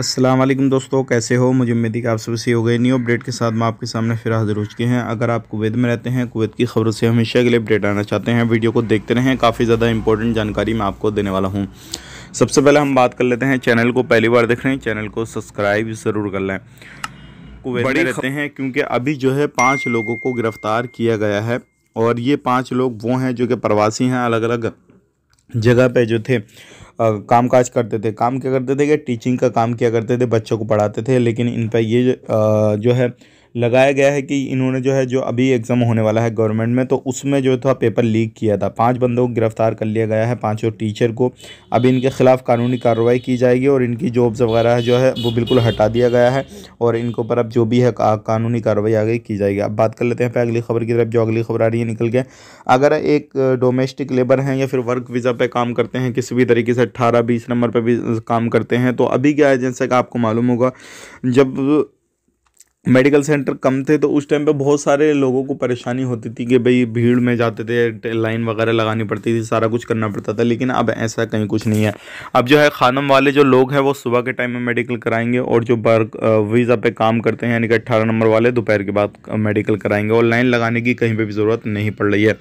अस्सलाम वालेकुम दोस्तों, कैसे हो। मुझे उम्मीद है कि आप सब सही हो गए। न्यू अपडेट के साथ मैं आपके सामने फिर हाजिर हो चुके हैं। अगर आप कुवैत में रहते हैं, कुवैत की खबरों से हमेशा के लिए अपडेट आना चाहते हैं, वीडियो को देखते रहें। काफ़ी ज़्यादा इंपॉर्टेंट जानकारी मैं आपको देने वाला हूँ। सबसे पहले हम बात कर लेते हैं, चैनल को पहली बार देख रहे हैं, चैनल को सब्सक्राइब ज़रूर कर लें। कुवैत में रहते हैं क्योंकि अभी जो है 5 लोगों को गिरफ़्तार किया गया है और ये 5 लोग वो हैं जो कि प्रवासी हैं, अलग अलग जगह पे जो थे काम काज करते थे। काम क्या करते थे कि टीचिंग का काम किया करते थे, बच्चों को पढ़ाते थे। लेकिन इन पर ये जो है लगाया गया है कि इन्होंने जो अभी एग्ज़ाम होने वाला है गवर्नमेंट में, तो उसमें जो था पेपर लीक किया था। 5 बंदों को गिरफ्तार कर लिया गया है, पांचों टीचर को। अभी इनके खिलाफ़ कानूनी कार्रवाई की जाएगी और इनकी जॉब्स वगैरह जो है वो बिल्कुल हटा दिया गया है और इनके ऊपर अब जो भी है कानूनी कार्रवाई आगे की जाएगी। अब बात कर लेते हैं अगली खबर की तरफ। जो अगली खबर आ रही है निकल के, अगर एक डोमेस्टिक लेबर हैं या फिर वर्क वीज़ा पे काम करते हैं, किसी भी तरीके से 18-20 नंबर पे भी काम करते हैं, तो अभी क्या है, जैसे कि आपको मालूम होगा, जब मेडिकल सेंटर कम थे तो उस टाइम पे बहुत सारे लोगों को परेशानी होती थी कि भाई भीड़ में जाते थे, लाइन वगैरह लगानी पड़ती थी, सारा कुछ करना पड़ता था। लेकिन अब ऐसा कहीं कुछ नहीं है। अब जो है खानम वाले जो लोग हैं वो सुबह के टाइम में मेडिकल कराएंगे और जो वर्क वीज़ा पे काम करते हैं यानी कि 18 नंबर वाले दोपहर के बाद मेडिकल कराएंगे और लाइन लगाने की कहीं पर भी ज़रूरत नहीं पड़ रही है।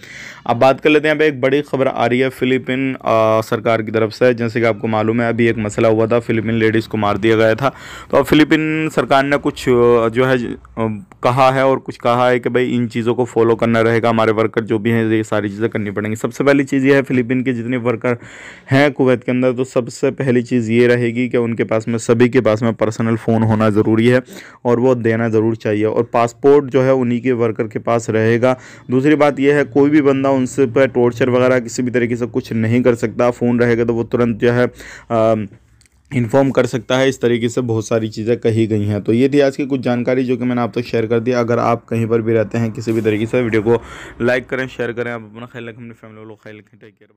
अब बात कर लेते हैं, यहाँ पे एक बड़ी खबर आ रही है फिलीपीन सरकार की तरफ से। जैसे कि आपको मालूम है, अभी एक मसला हुआ था, फिलीपीन लेडीज़ को मार दिया गया था। तो अब फिलीपीन सरकार ने कुछ जो है कहा है और कुछ कहा है कि भाई इन चीज़ों को फॉलो करना रहेगा, हमारे वर्कर जो भी हैं ये सारी चीज़ें करनी पड़ेंगी। सबसे पहली चीज़ ये है, फिलीपीन के जितने वर्कर हैं कुवैत के अंदर, तो सबसे पहली चीज़ ये रहेगी कि उनके पास में, सभी के पास में पर्सनल फ़ोन होना ज़रूरी है और वो देना ज़रूर चाहिए और पासपोर्ट जो है उन्हीं के वर्कर के पास रहेगा। दूसरी बात यह है, कोई भी बंदा उनसे पर टॉर्चर वगैरह किसी भी तरीके से कुछ नहीं कर सकता। फ़ोन रहेगा तो वो तुरंत जो है इन्फॉर्म कर सकता है। इस तरीके से बहुत सारी चीज़ें कही गई हैं। तो ये थी आज की कुछ जानकारी जो कि मैंने आप तक शेयर कर दी। अगर आप कहीं पर भी रहते हैं किसी भी तरीके से, वीडियो को लाइक करें, शेयर करें। आप अपना ख्याल रखें, अपनी फैमिली वालों को ख्याल रखें। Take care.